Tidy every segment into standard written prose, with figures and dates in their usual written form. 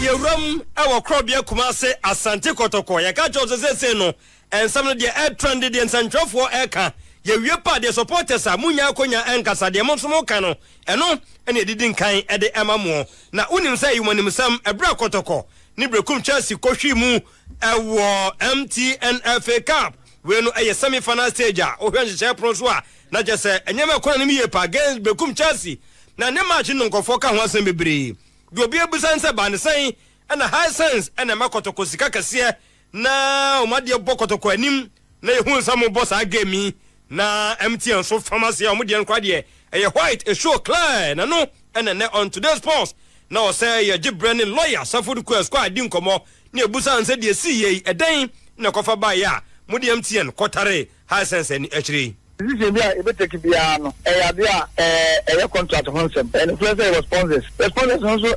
Yerum our crobia kumase asante Kotoko ya ka cho se no ensam no de air trend de ensantwofo eka ye wie pa de supporters a munya akonya enkasa de monsomo ka no eno ene edidi nkan e de emamo na unim say yumanim sam ebra Kotoko ni brekum Chelsea kohwi mu ewo MTN FA Cup we no eye semi final stage a ohwe nhye pro so a na je se enyema kona ni ye pa against brekum Chelsea na ne match no nkofo ka ho asem bebre do obi abusanse ba ne sen na high sense na Kotoko sika kase na omade bo Kotoko anim na ehun sam boss agami na MTN so pharmacy omode nkwa de eye white a show clear na no na on today's post na o say ye Brennan lawyer Safod squad di nkomo na ebusanse de si ye eden na kofa ba ya mode MTN kotare high sense ni achiri. This is a better Kibiano, a contract on him, and the sponsors. The sponsors also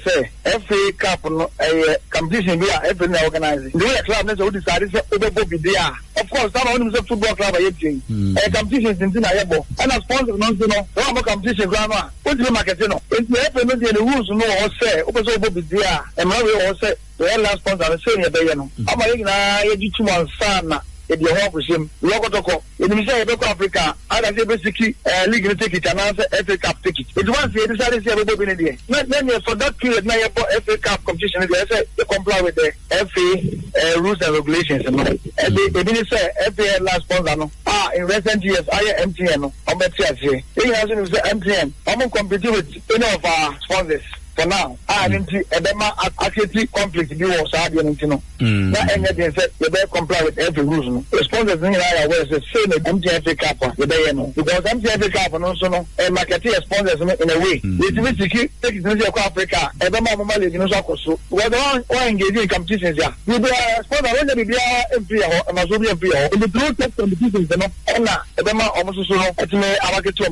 say FA Cup, a competition we are every organizing. The club who decided to be there. Of course, some of them football club are eating. A competition in Zinayabo, and a sponsor non no competition grammar. What's the marketino? It's the rules no or say, Open be there, and Mario also the last sponsor, saying a bayano. I'm a 2 months son. If you walk with him, Kotoko, in the Africa, I say basically legal ticket and answer FA Cup ticket. It once they decided to have a day. Then for that period, now FA Cup competition, they say they comply with the FA rules and regulations. And they didn't say FA last sponsor. In recent years, I am MTN. I'm MTN. They have MTN. I'm competing with any of our sponsors. For now, I didn't see a actually conflict be was hard and now anything said you better comply with every rule. The sponsors in I was the same MTF Cup, the day because MTF Cup and also no marketing sponsors in a way. It's take it to Africa, Ebema Mali, you know, so we're engaging in competitions here. We be a sponsor when they be MP or Mazubi MP in the blue tech competitions, and Ebema almost so at me, I market to a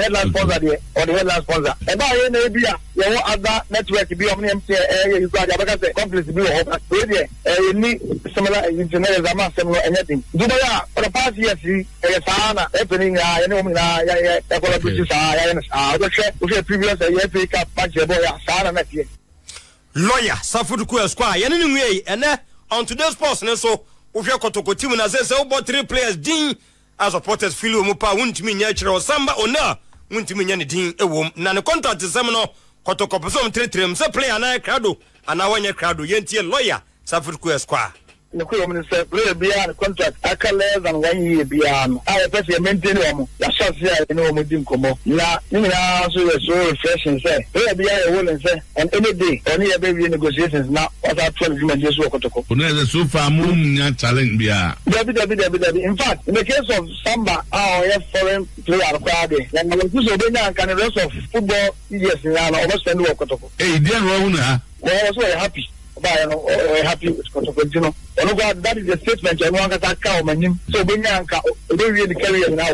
headline sponsor there or the headline sponsor. And maybe your other network be on MTN, you got a complex be any similar engineers are not similar anything. Do for the past years, happening, previous FA Cup match, lawyer Safod squad, and on today's post, and so Ufia Kotoko team as say about 3 players, Dean as supporters feel Mupa, won't mean natural Samba or no. Wunti minyani din ewom na ne contract semno Kotoko person 3 say player na crowd ana wanye crowd yentie lawyer Safod squad no ko minister player bia contract aka less than 1 year bia no I person maintain am ya short here no mo din komo na ni na so refreshing say player bia e will say and any day only e be negotiations now other 12 agreement yes Kotoko no so far mum nya challenge bia in fact in the case of Samba our foreign player required and we so be na can the rest of football yes na almost spend work Kotoko then we na well so happy happy with Kotoko that is the statement and one that account manim so be nyanka we really carry now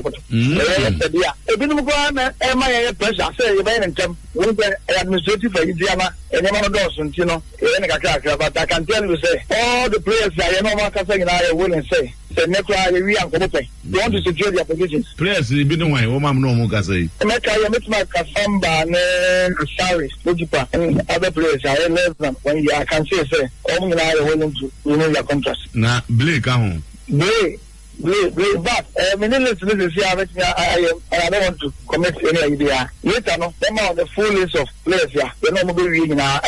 ebinum go na e ma ye pressure say you be in term when the administrative Indiana and no does ntino e na kakra but I can tell you say all the players that no man can say na will and say nekra we am go pay they want to secure their positions players be no one wo mam no mo ka say make I met my Kasamba and Saris Logipa and other players are less than when you can say all na willing to renew their contract na Blake ahun but minutes this year I don't want to commit any idea later no them on the full list of players here they no be winning now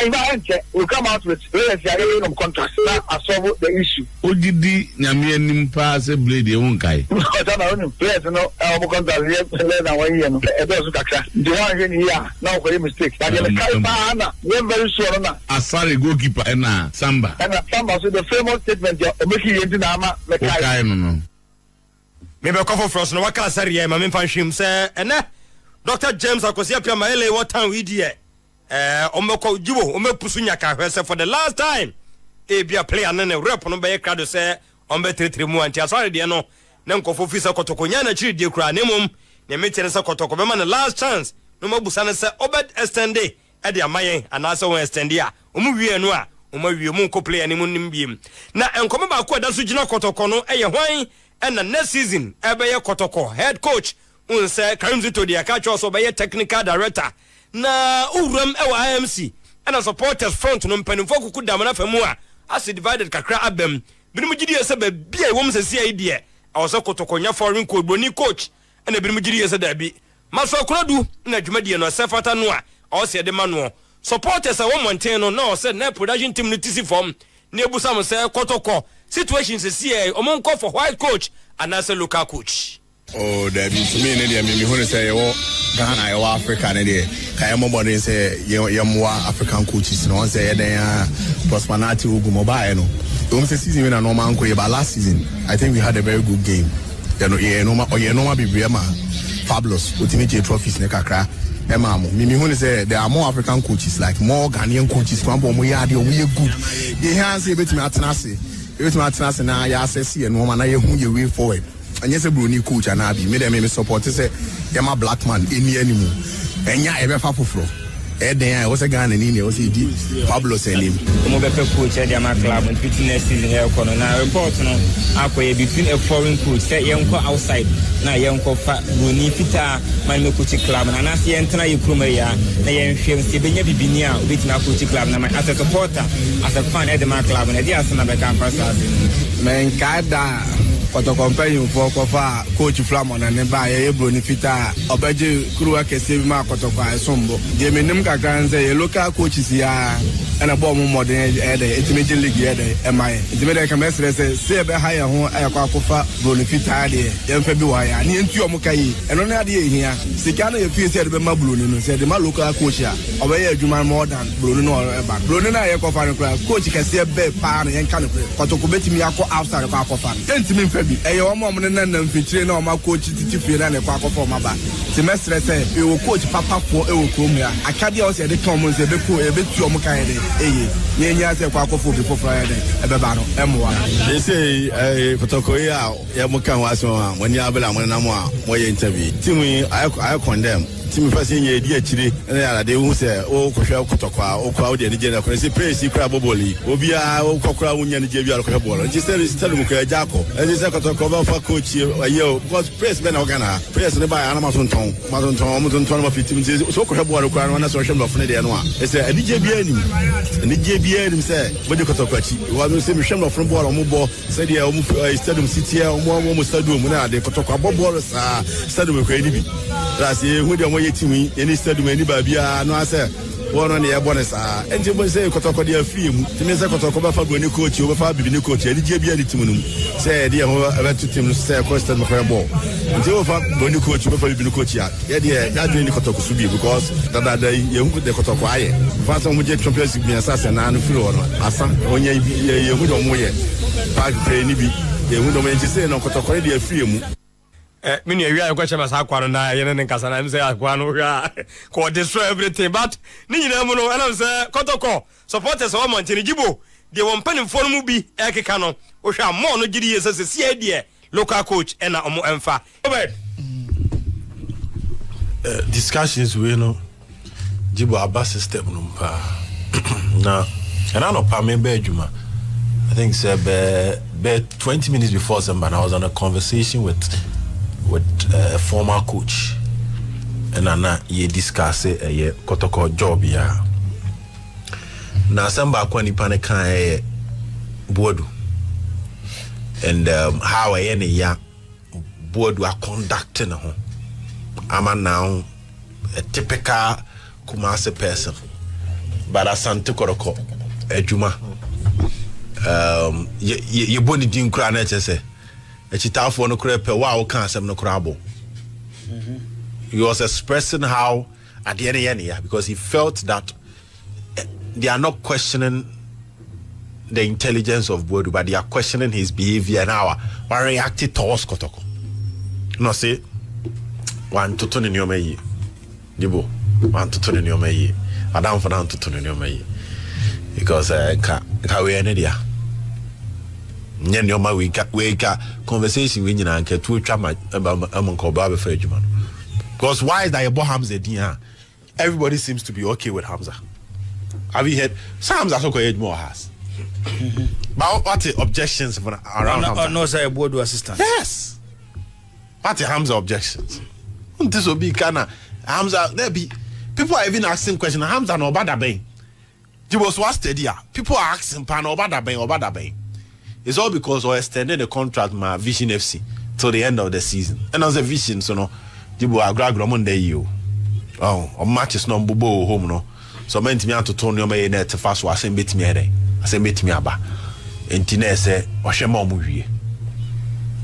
we come out with players here in contract now solve the issue ogidi nyame anim pa se Blade e won kai no players no contract less than 1 year no e do so kakra the one here now for mistake that the kai pa na we very sure na Asare goalkeeper na Samba so the famous statement make you na ama me kai no me be kofo frost no waka asare ma me fanhwem say ene Dr. James Akosia Pia Maele what time we die omeko jibo omepusu nyaka hwese for the last time e bia player na rep no be crowd say ombe 3 mu anti asare de no na nkofo fi say Kotoko nya na chiri de kura nemum ne metere say Kotoko be ma na last chance no mabusa na say obed extend e de amayen ana say won extend a omu wie no a omu wie mu ko player nemu nimbiem na enkomo ba ko da so gina Kotoko no eye hwan and the next season ebe Kotoko head coach unse Karimzi to the akacho so be technical director na uram ewa IMC ana supporters front no mpanimfo kuku damana famu a as divided kakra abem binom gidi yesa ba bia wom sesi ai de awso Kotokonya foreign coach broni coach ana binom gidi yesa da bi maso akoradu na dwumadie no sefata no a awse de mano supporters a wo monten no na say na production team no tisi form na ebusam say Kotoko situations sesi ai omonko for white coach and as a local coach. Oh, there be to me in India, me who say, oh, Ghana, or Africa, and there, Kayamo say, you're more African coaches, no one say, they are prosperity Ugumobile. No, the season in a normal but last season, I think we had a very good game. You know, be fabulous, ultimate trophies, Nekakra. Mimi who say there are more African coaches, like more Ghanaian coaches, we are good. You hear say, bet me at Nasi, now, I say, and woman, I who you way forward. And yes, a Bruni coach and Abi made them support to say, Yama black man in the anymore. And ya ever fafufro. I was a gun and in was he fabulous and him. The mobile coach at Yama club and fitness season here. Now, report between a foreign coach, that young outside, now young Bruni Fita, my coach club, and I see Antona Yukumaya, the young film, Sibenya Bibinia, which now coach club, as a supporter, as a fan at the club, and I did some other campus. Man, Kada. Kotoko company for coach Flamon and buy a bonifita obeji crew ke save ma Kotoko asombo je menim kakran say local coaches here and a bomb modern ultimate league here am I ultimate can mesre say be hire ho ayakofa bonifita de em February ani entu omukai eno na de here sika na ye fie say be ma bloni no say the ma local coach here obey adwuma more than bloni no eba bloni na ayakofa no coach ke say be pa na yen kan Kotoko betimi akọ outside akọfa entimi eyo omo na mfitire na oma coach titi fie na ne kwa akofo maba semester say e wo coach papa po e wo krom ya akade o se de kan mo se be ko e be tu omo kan de eye nya se kwa akofo be fofra de e be ba no emwa they say Kotoko ya mo kan wa so wani abela mo na mo a mo ye interview timu I condemn timu fa se nye di akire na ya de hu se o kohwe Kotoko a o kwa o de je na ko se praise kra boboli obi a o kokora wunya ne je bi a ko bolo nti se tell mu ka jako e se Kotoko for coach ayo because press be na Ghana press ne ba ana masonton mo tonton ma fitim so ko hebo ro kwa na so hwem lofne de no a e se adije bi anim se bodi Kotoko achi wa no se mi hwem lofne bo mo bo se de o mo stadium city o mo stadium na de Kotoko bo sa stadium ko eni bi last ye hu de mo yetimi eni stadium eni ba bia no ase one ne yebo ne sa enti bo se Kotoko de afie mu timi se Kotoko ba fa boni coach o ba fa bibi ni coach adije bi ani timunum se de ho about team say question mo for ball until over boni coach be for bibi coach ya de that dey Kotoko su bi because that ye hu de Kotoko aye fa so mo je champions league bien ça c'est na no firo no asa onye ye hu do mo ye park play ni bi ye hu do mo je say no Kotoko de afie mu mini wi ayo kwache masa kwano na ye ne nkasa na say akwano hwa ko destroy everything but ni nyina mu no ana say Kotoko supporters o montini gibo de won panimfo no mu bi ekeka no wo hwa mo no gidi ye sese sie de local coach ena omo emfa discussions we no gibo aba system no pa na and I no pa me be adwuma I think say be 20 minutes before somebody I was on a conversation with a former coach and ana ye discuss ye Kotoko job ya na samba kwa ni pane kan board and how any ya board are conducting ho ama now a typical Kumasi person but asante Kotoko ejuma ye boni din kra na chese echitafo no kra pe wa o kan asem no kra abo he was expressing how at the end because he felt that they are not questioning the intelligence of Bodu, but they are questioning his behavior and how reacted towards Kotoko. No say one to turn in your may Dibo one to turn in your may Adam for down to turn in your may because we are Nyanyoma we got conversation with you and get two chama among Kobabe for Juman. Because why is that about Hamza Dia? Everybody seems to be okay with Hamza. Have you heard? Some Hamza so more has. But what the objections around Hamza? No, say a board assistant. Yes. What the Hamza objections? This will be Kana Hamza. There be people are even asking questions. Hamza no bad bay. Jibo so steady. People are asking pan Obada Bay. It's all because we extended the contract my Vision FC till the end of the season. And as a Vision, so no, Jibo agrag Monday you. Oh, matches no bubo home no. So meant me to turn your may net fast was and bit me a day. I say bit me aba. And Tina say, or Shemo movie.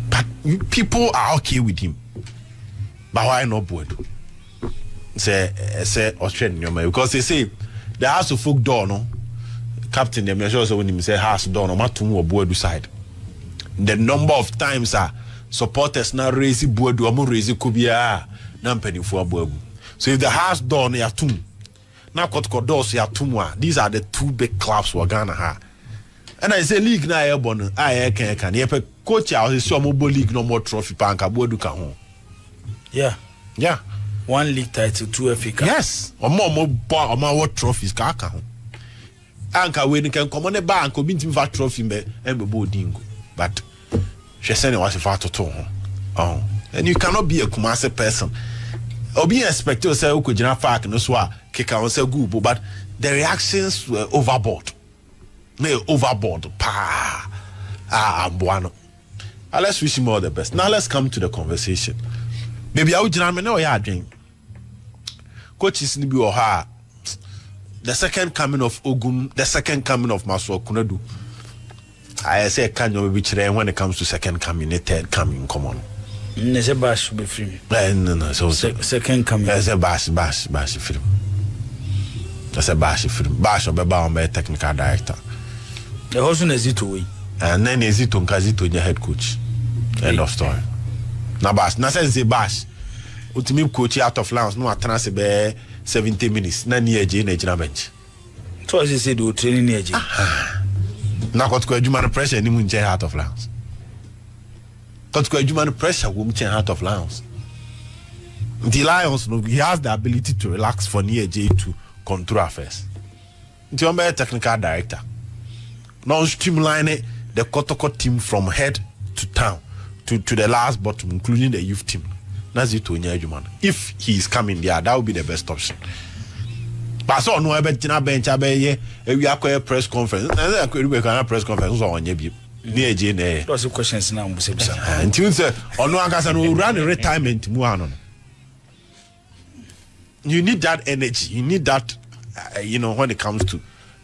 But people are okay with him. But why not boy? Say Australian your man because they say the house of folk door no captain them measure so when him say house door no matter who boy do side. The number of times supporters now raise boy do amu raise kubia na mpeni for boy. So if the house door no yatum now Kotoko doors yatumwa, these are the two big clubs for Ghana ha. And I say league na airborne I can ye coach out so mobile league no more trophy panka boy do ka ho. Yeah. 1 league title, 2 FA Cup. Yes. Or more trophies kaka ho. Anka we can come on a bank or be to trophy me and be boarding. But she said it was a far to ho. Oh. And you cannot be a Kumasi person. Or be expected to say who could not fuck no swa kick out say good, but the reactions were overboard. They overboard. Buano. Let's wish him all the best. Now let's come to the conversation. Maybe I would know ya drink. Coaches Nibi Oha, the second coming of Ogum, the second coming of Maswa Kunadu. I say can you be when it comes to second coming, the third coming, come on. Nezebash should be free. No, so second coming. That's a bash film. That's a bash film. Bash or Baba, technical director. The husband is it away. And then is it on Kazito, your head coach. End of story. Na bash na say bash ultimate coach out of Lance no atana be 70 minutes na near je na gina bench so as you say do training near je na Kotoko adwuma no pressure ni mu nche out of Lance Kotoko adwuma no pressure wo mu nche out of Lance the Lions no he has the ability to relax for near je to control affairs the be technical director now streamline the Kotoko team from head to town to the last bottom, including the youth team. If he is coming there, that would be the best option. But so no bench we have a press conference. I could be a press conference on your near Jane. Lots of questions now. And you say, or no, I can run a retirement. You need that energy. You need that, when it comes to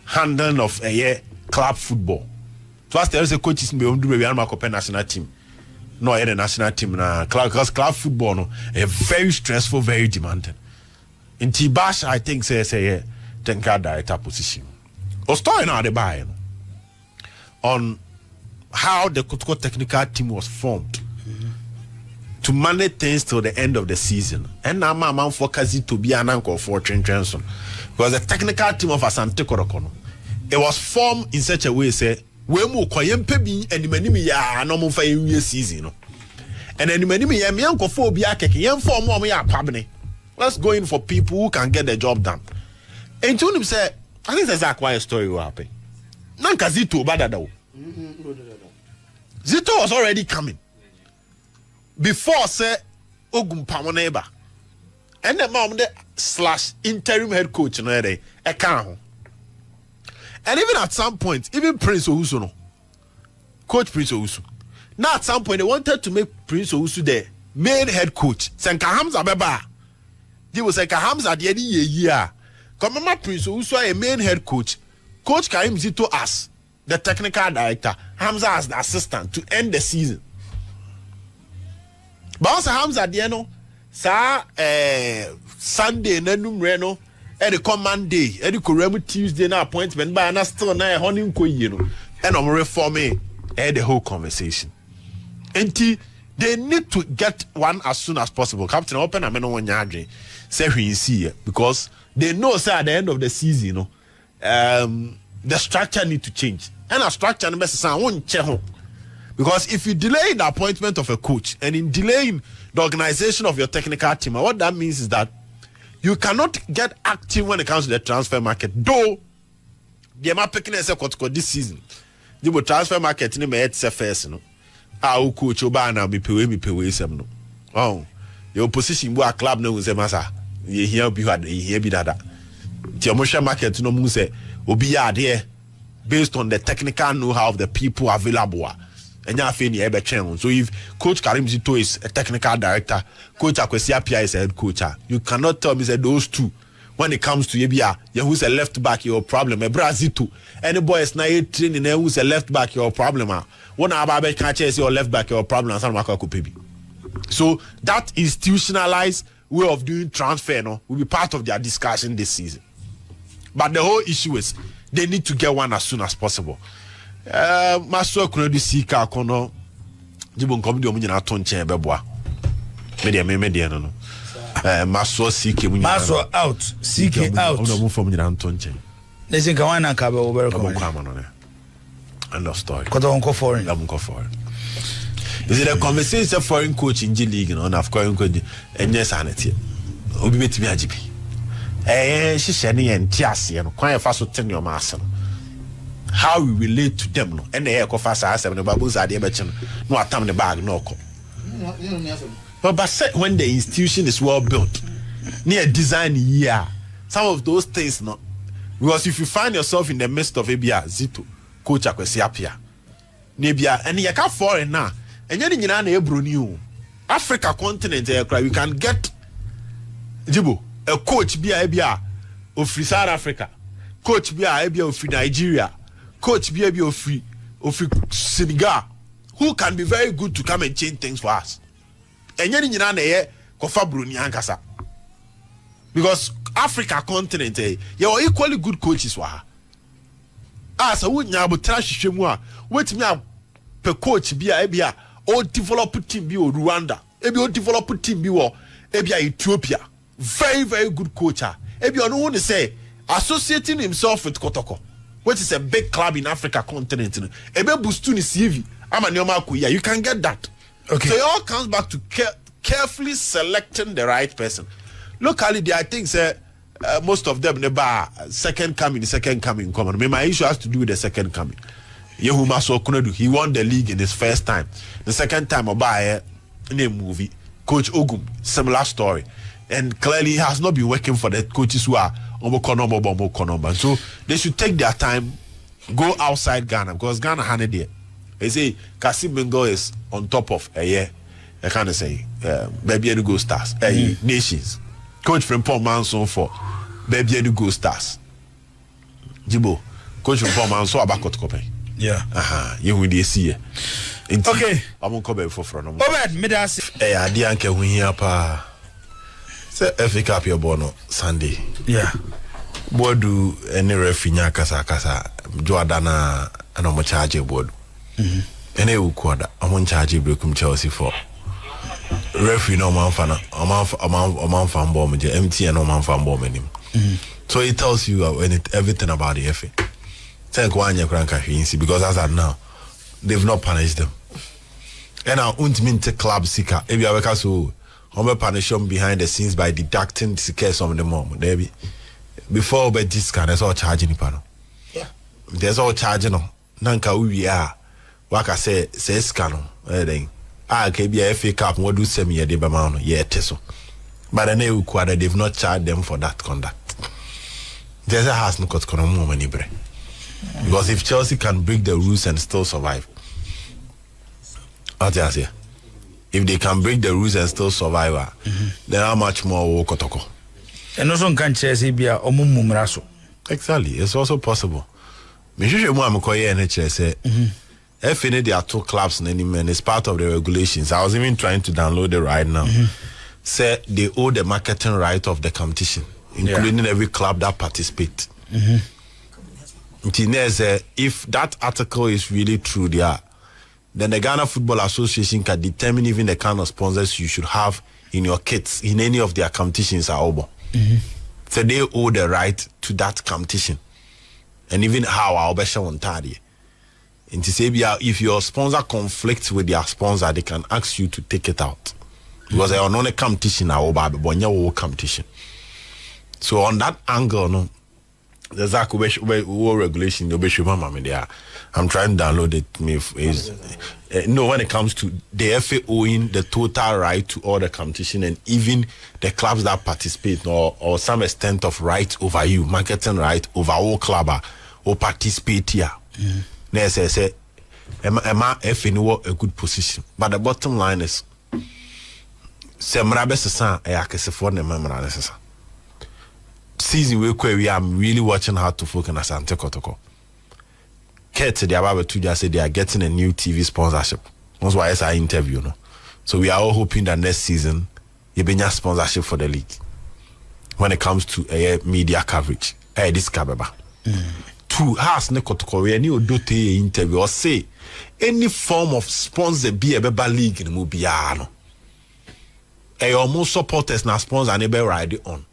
handling of a club football. First, there is a coach is beyond the national team. No, the national team na because club football no a very stressful, very demanding. In Tibash, I think say technical director position. Or story now the buy on how the Kotoko technical team was formed to manage things till the end of the season. And now my man focus it to be an anchor for Trent Johnson because the technical team of Asante Kotoko it was formed in such a way say. We mu koyempe bi animanimi ya no mo fa yewie season no and animanimi ya me ankofo obi akeke yem form mo ya pabne. Let's go in for people who can get the job done. And to him say I think that's a quiet story will happen. Nanka Zito badada. Zito was already coming before say Ogum Pamoneba and the mom / interim head coach no dey e kan ho. And even at some point, even Prince Owusu, no, Coach Prince Owusu. Now at some point, they wanted to make Prince Owusu the main head coach. Senka Hamza Beba. He was Senka Hamza the year. Remember Prince Owusu a main head coach. Coach Karim Zito as the technical director. Hamza as the assistant to end the season. But also Hamza the Sunday Nenum Reno. The command day, the Kuremu Tuesday na appointment by and still na honing ko and I'm reforming the whole conversation. And they need to get one as soon as possible. Captain open a one yardre say we see because they know say at the end of the season, the structure need to change. And a structure won't change. Because if you delay the appointment of a coach and in delaying the organization of your technical team, what that means is that you cannot get active when it comes to the transfer market. Though they are picking a Kotoko this season. The transfer market in the first, no. Our coach Obana be pay some no. Oh, the opposition bo a club no say masa. You hear be that. The emotional market no mu say obi there based on the technical know-how of the people available. And so if Coach Karim Zito is a technical director, Coach Akwesi Appiah is a head coach, you cannot tell me that those two, when it comes to Yebia, who's a left back, your problem. A Brazito, any boy is not training, who's a left back, your problem. One Ababe can't chase your left back, your problem. So that institutionalized way of doing transfer will be part of their discussion this season. But the whole issue is they need to get one as soon as possible. Maso Kuredu Sika Kono Jibon Comedy Omina Tonche Beboa. Media no. Maso Siki Maso out. Siki out. No from Tonche. Listen, Kawana Kabe over. End of story. Kotoko foreign. Is it a conversation of foreign coach in G League, you know, and I've got and yes, sanity. Obi me ajibi. She shani and Tiasi and quite fast to your master. How we relate to them, no, and the air fast as the baboons are the betchen, no atam the bag, no. But when the institution is well built, near design year, some of those things, no, because if you find yourself in the midst of Abia Zito, Coach Akwesi Appiah, Nebia, and you can't foreign now, and you're in Ebro Africa continent, we can get Jibo, a coach be Abia of Free South Africa, coach be Abia of Free Nigeria. Coach BAB of free Senegal, who can be very good to come and change things for us. And yet, because Africa continent, you are equally good coaches. As a would now trash Shemua, wait me up per coach BIA or develop team be Rwanda, or develop team be Ethiopia. Very, very good coach. If you want to say associating himself with Kotoko, which is a big club in Africa continent, you can get that. Okay. So it all comes back to carefully selecting the right person. Locally, I think most of them second coming common. My issue has to do with the second coming. He won the league in his first time. The second time in a movie, Coach Ogum, similar story. And clearly he has not been working for the coaches who are so they should take their time, go outside Ghana, because Ghana had it there. They say Kasim Bengo is on top of a year. I can't say Baby and Go Stars, Nations. Coach from Paul Manson for Baby and Go Stars. Jibo, coach from Paul Manson about Kotoko. Yeah. You will see. Okay. I won't come back for front. Obed, Midas. I didn't care when here pa. Say FA Cup your bono Sunday. Yeah. Board do any refinya kasa Joadana and I'm charge board. Any ukwada I'm charge breakum Chelsea for referee no man fan fan bomb MT and no man fan bomb him. So it tells you everything about the FA. Take one year because as of now they've not punished them. And I won't mean to club seeker. If you are so punish them behind the scenes by deducting the some of the mom. Before but this can there's all charging panel. Yeah. There's all charging no. Nanka we are. Waka say scano. KB FA Cup what do semi a debamano, yeah teso. But I know they've not charged them for that conduct. There's a house no got money bre. Because if Chelsea can break the rules and still survive, I'll just say, if they can break the rules and still survive, then how much more will Kotoko? And also can Chelsea be a omumumraso. Exactly, it's also possible. FNA, there are two clubs and it's part of the regulations. I was even trying to download it right now. Say they owe the marketing right of the competition, including every club that participates. If that article is really true, then the Ghana Football Association can determine even the kind of sponsors you should have in your kits in any of their competitions. So they owe the right to that competition, and even how our best on tardy. And to say, if your sponsor conflicts with their sponsor, they can ask you to take it out because they are not a competition. Competition. So on that angle, no. the Zach regulation there. I'm trying to download it. No, when it comes to the FA owing the total right to all the competition and even the clubs that participate or some extent of right over you, marketing right over all club or participate here. Say Emma FA a good position. But the bottom line is season we I'm really watching how to focus on Asante Kotoko. Kate the Ababa Tuja said they are getting a new TV sponsorship. That's why I interview, no. So we are all hoping that next season you be a sponsorship for the league. When it comes to media coverage, this Kababa. Two has ne Kotoko we any dote interview or say any form of sponsor be a beba league in Mubiano. Almost supporters na sponsor and be ride it on.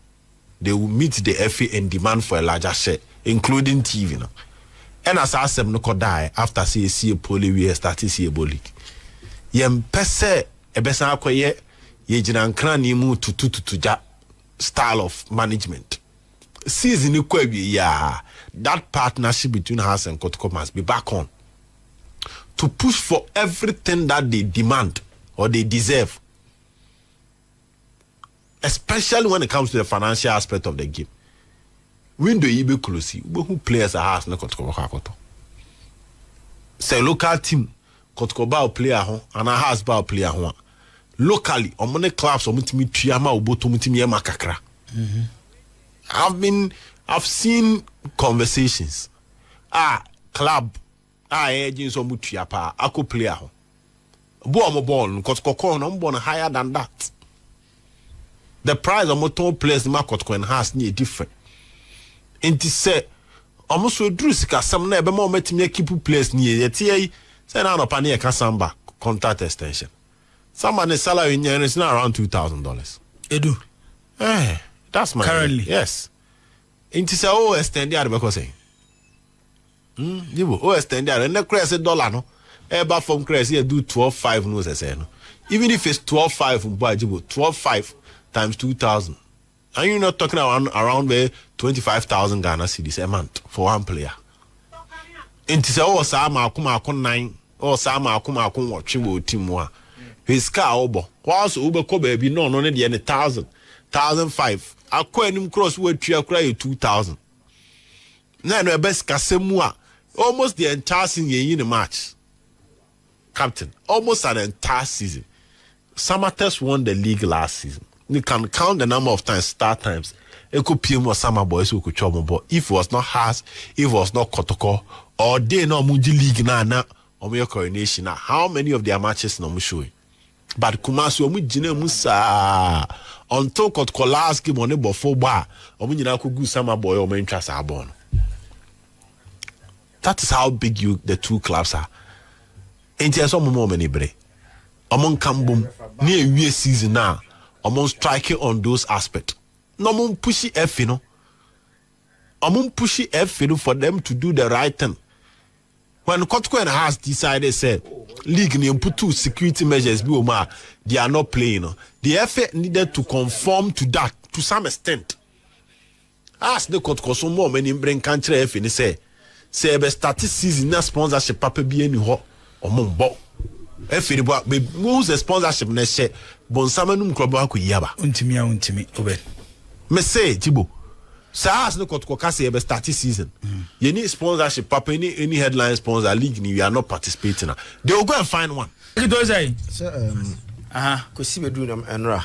They will meet the FA and demand for a larger share, including TV. No? And as I said, no could die after see a poly we start to see a league. Yem pese a besa akoye ye jinan krani mu to style of management. Season yeah, that partnership between House and Kotoko must be back on to push for everything that they demand or they deserve. Especially when it comes to the financial aspect of the game. Window you be close, who players are has no Kotoko. Say local team, Kotoko ba player hon, and a has ba player hon. Locally, on many clubs, or mutimi triama or botomutimi makakra. I've seen conversations. Club, agents or mutiapa, ako player hon. Bo born, Kotoko no born higher than that. The price of motor players in Kotoko and has near different. And to say, almost with Drusika, some never more met me keep players near the TA, send out a panic Kasamba contract extension. Someone's salary in year is now around $2,000. Edu. That's my currently. Yes. And to say, oh, extend the other because saying. You extend the other and the crazy $1 no. Eba from crazy do 12.5 no say no. Even if it's 12.5 by 12.5 times 2,000. And you're not talking around where 25,000 Ghana cedis a month for one player. And to say, oh, Sama Kuma 9, or Sama Kuma watching team one. His car obo. Whilst Uber Kobe be no only the 1,000, 1,005. I quite him cross where 2,000. Now, the best Casemua. Almost the entire season in the match. Captain, almost an entire season. Samatex won the league last season. You can count the number of times, start times. It could be more summer boys who could trouble, but if it was not Haas, if it was not Kotoko, or they no Muji League na or your coronation, how many of their matches no showing? But Kumasu Mujine Musa until Kotoko last game on the before bar, or when you know could go summer boy or main trust are born. That is how big the two clubs are. Ain't there some more many bre? Among Kambum near year season now. Among striking on those aspects. No more pushy F, you know. Among pushy F, you know, for them to do the right thing. When Kotoko and Haas decided, say, league and put two security measures, they are not playing. The FA needed to conform to that to some extent. Ask the Kotoko some more many bring country F and say, start season na sponsorship papa be any ho or mumbo. If it was the sponsorship, ne say, Bonsamanum Kroba ku yaba. Untimi, Obe. Me say, Tibo. Saas no Kotoko ebe start season. You need sponsorship, papa, any headline sponsor league, you are not participating. They will go and find one. It was I. Kosibe do them enra.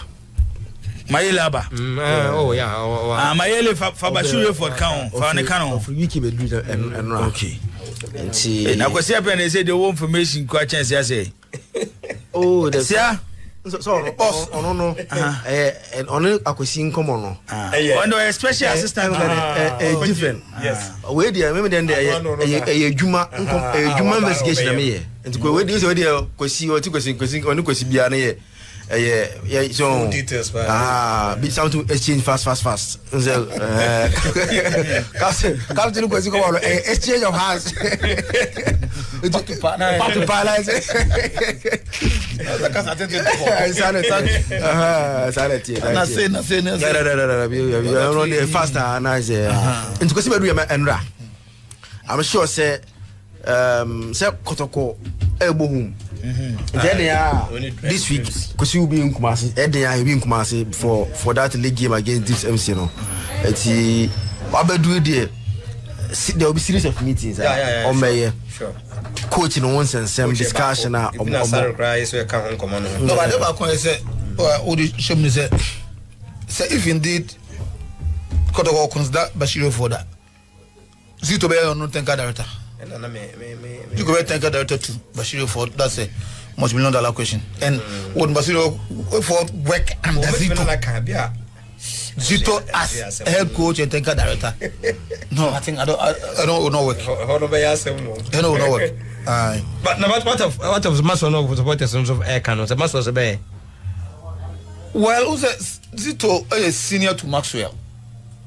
Mayelaba. Oh yeah. Mayele for Bashiru Hayford count for the canon for wiki be do them enra. Okay. And see, now Kosi Apen they say the whole information quite chance say. Oh, the yeah. So boss no and on Akosi nkomo no. When a special assistant different. Yes. We dey remember then dey adwuma adwuma investigation na me here. Enti ko we dey say we dey Kosi o ti Kosi on Kosi bia na here. Yeah, so details be sound to exchange fast. So Captain Kosi come on exchange of hands. I'm sure say Kotoko elbow home. This week because you be in Kumasi, he'll be in Kumasi for that league game against this MC. No, it's Abedu there. There will be series of meetings on May. Sure. Coaching once and some discussion. No, but I say, show me say if indeed Kotoko consider Bashiru Hayford, Zito be on technical director. You go technical director to Bashiru Hayford. That's a multi-million-dollar question. And when Bashiru Hayford work under Zito as head coach and technical director. No, I think I don't know work. I don't know work. But what of the master of supporters of air cannons? The master of the bay. Well, who's Zito is senior to Maxwell?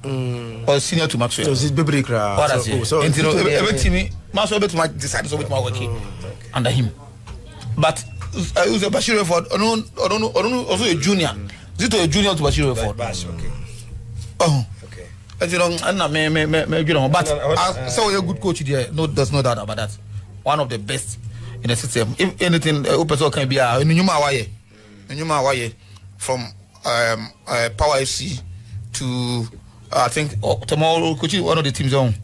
Or senior to Maxwell? So it's Bibri Kra. What is it? So every team, Maxwell bet my decide so with my working under him. But who's a Bashiru Hayford? I don't know. Also a junior. Zito a junior to Bashiru Hayford. Okay. Oh. Okay. But you know, but I saw a good coach there. No, there's no doubt about that. One of the best in the system. If anything, Upeso can be a Nyuma Waye from Power FC to I think tomorrow coaching one of the teams on.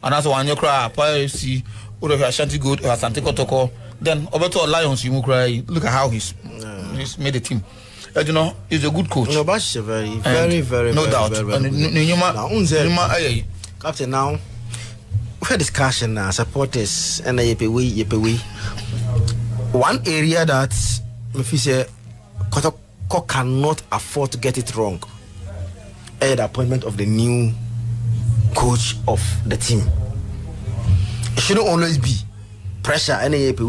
And that's one you cry Power FC, or Ashanti Good, or Asante Kotoko. Then Obeto Lions, you cry. Look at how he's made the team. You know, he's a good coach. No, Bash very no doubt. Captain, now we had discussion now. Supporters and yepe. One area that if you say Kotoko cannot afford to get it wrong, is the appointment of the new coach of the team. It shouldn't always be pressure and yepe.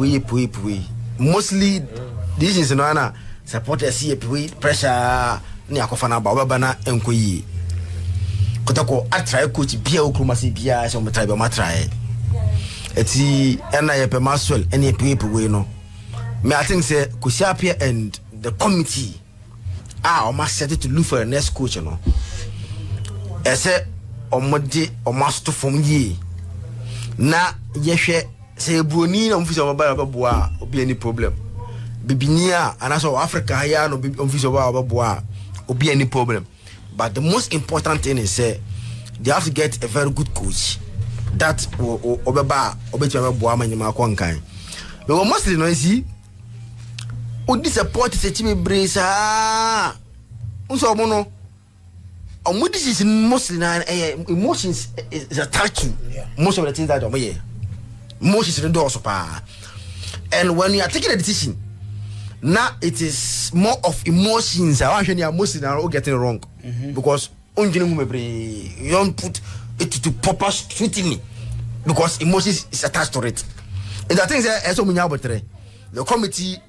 Mostly this is no supporters see pressure ni akofana ba bana enkoyi Kotoko atry coach bia okromasi bia so metry be matry eti ena yepe Maxwell ene yepe no me I think say Kusiapia and the committee are almost set to look for a next coach no ese omode omasto from ye na yehwe say broni na mfisi obaba boa obi any problem Bibinia and also Africa here no be any problem. But the most important thing is they have to get a very good coach that obeba but mostly no see who support the team brace unso mono this is mostly emotions is attached to most of the things that emotions in the door so and when you are taking a decision now it is more of emotions. I want to emotions are getting wrong because you don't put it to proper scrutiny because emotions is attached to it. And the thing is, the committee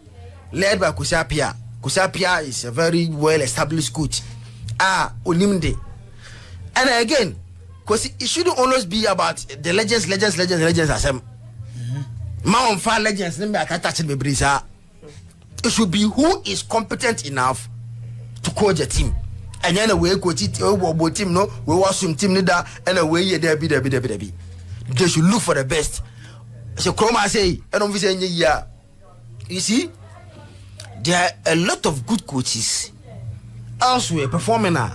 led by Kusiapia. Kusiapia is a very well established coach. Onimde. And again, because it shouldn't always be about the legends as them. Mount Far legends, I can't touch it with Brisa. It should be who is competent enough to coach a team. And then away coach it team no we watch some team leader and away there be. They should look for the best. So Chroma say I don't visit any year. You see, there are a lot of good coaches elsewhere performing now.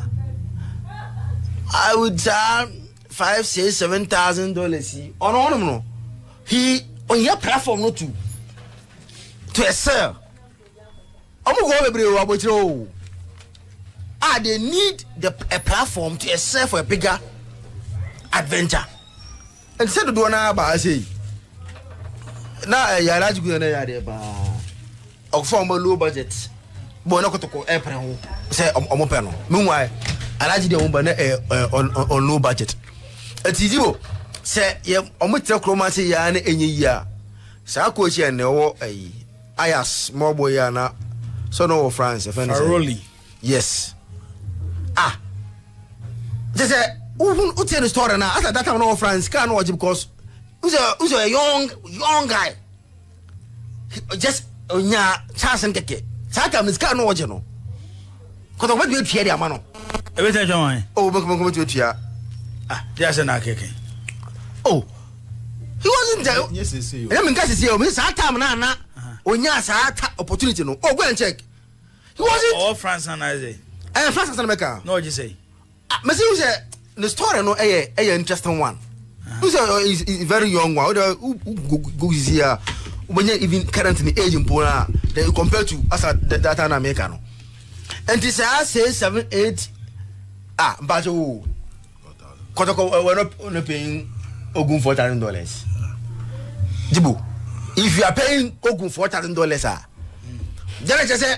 I would say $5,000, $6,000, $7,000. Oh no. He on your platform not to excel. They need a platform to excel for a bigger adventure. And said to do an say now you are large good or form a low budget. Bonocotoko airplane say on meanwhile, I like the on low budget. It's easy. Say, Omitra Chromacy yan any year. Sarkozy and no Ayas, Morboyana, so no France, if yes. Just say, who tell the story now? After that, I know France can't watch because who's a young guy. Just chance and keke. Saka miska no oje no. Koto what we tia dia ma no. Everything John. Oh, come to tia. Ah, there's an keke. Oh. He wasn't there. Yes, yes, yes. I mean, guys, see, me sa time na onya sa opportunity no. Oh, go and check. He wasn't all France and Isaac. France and America. No, what you say? Me say say the story no interesting one. Who's a very young one. Go here. When you even currently age in Poland, then you compare to us at that in America. No? And this I say 7, 8. But Kotoko we're not paying Ogun $4,000. Jibu, if you are paying Ogun $4,000, then I just say,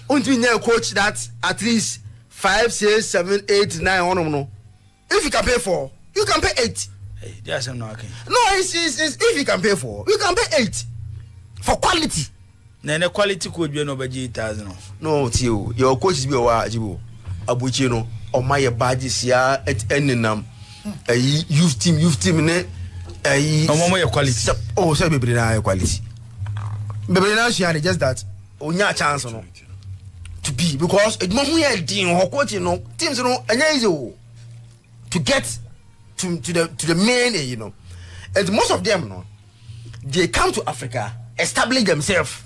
until you coach that at least 5, 6, 7, 8, 9 no. If you can pay 4, you can pay 8. Hey, there's some no. It's if you can pay 4, you can pay 8 for quality. The quality could be no budget 8,000. No, Tio, your coach is be Jibu Abuchino or my badges here at Enninam. A youth team, ne? No more quality. Oh, so be quality. But now she had just that. Onya chance no to be because it mo here din ho coach no teams no anya easy to get to the main, you know. And most of them no they come to Africa, establish themselves.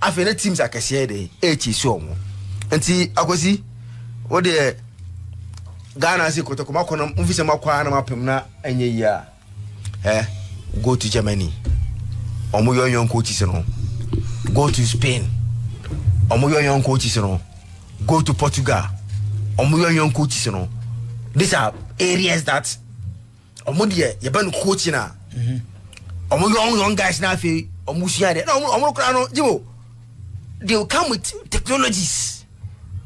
After teams are kese dey so mo. Enti akosi what the Ghana say Kotoko makono mfise makwa na mapem na anya yi go to Germany. Omo young coaches no. Go to Spain. Omo young coaches no. Go to Portugal. Omo young coaches no. These are areas that omo de ye ban coach na. Omo young guys na fe omo share there. No omo kra no jibo. They will come with technologies.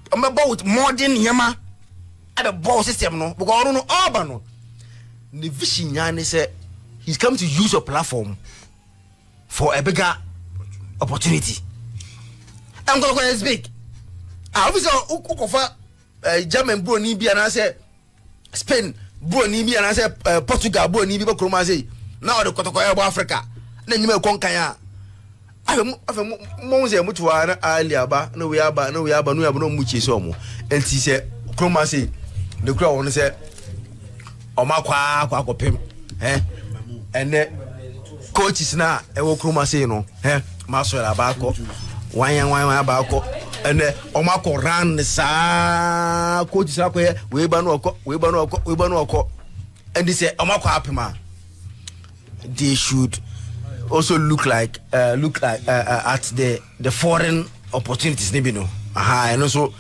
Omo about with modern yama. The ball system no because no urban no. The vision yan say he's come to use a platform for a bigger opportunity. I'm going to speak. Obviously, Ukofa, German bro ni bi and say Spain bro ni bi and say Portugal bro ni bi Kroma say now the Kotoko Africa. Then you may conquer. I mo say mutu wa ali aba no we aba no muchi so mo. And he say Kroma say the crowd want say omakwa akopem and coaches na ewo Kroma say no maso abako wan abako and omako ran sa coaches akwa we ba no okọ and they say omako apema they should also look like at the foreign opportunities maybe no and also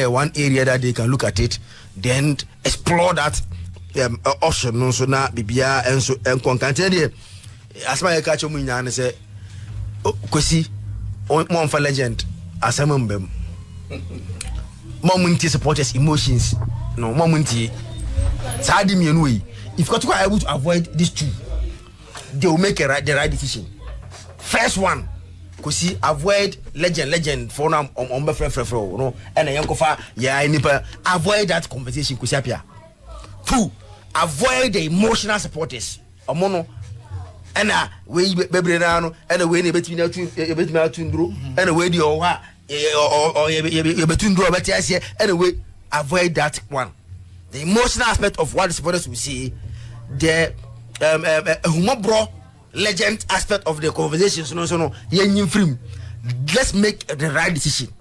one area that they can look at it then explore that option no so na bibia enso enkonkante dey as my catch mu nyane say kwesi mo for legend asamembem momunti supporters emotions no momunti sadi mienu we if Kotoko are able to avoid these two they will make the right decision. First one kwesi avoid legend for now on frefrefre no and yankofa ya nipa avoid that conversation kwesi apia. 2 avoid the emotional supporters omono and we bebre na no and we na betimi atundro and we di o ha or betundro beti ase and we avoid that one. The emotional aspect of what the supporters will see, the humor legend aspect of the conversations no yen free. Let's make the right decision.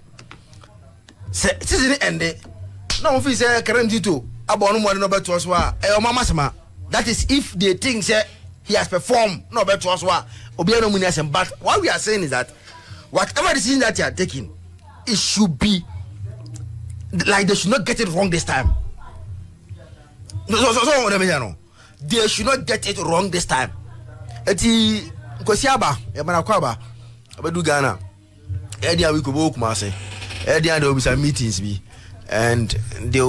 Season end no fi say current to abonu mo no beto so a mama sama. That is if they think say he has performed no beto so a obi no muni asem. But what we are saying is that whatever decision that you are taking, it should be like they should not get it wrong this time. No, they should not get it wrong this time. Eti kwasiaba e mana kwaba abedu Ghana e dia we ko bo kuma say e dia there will be some meetings be and they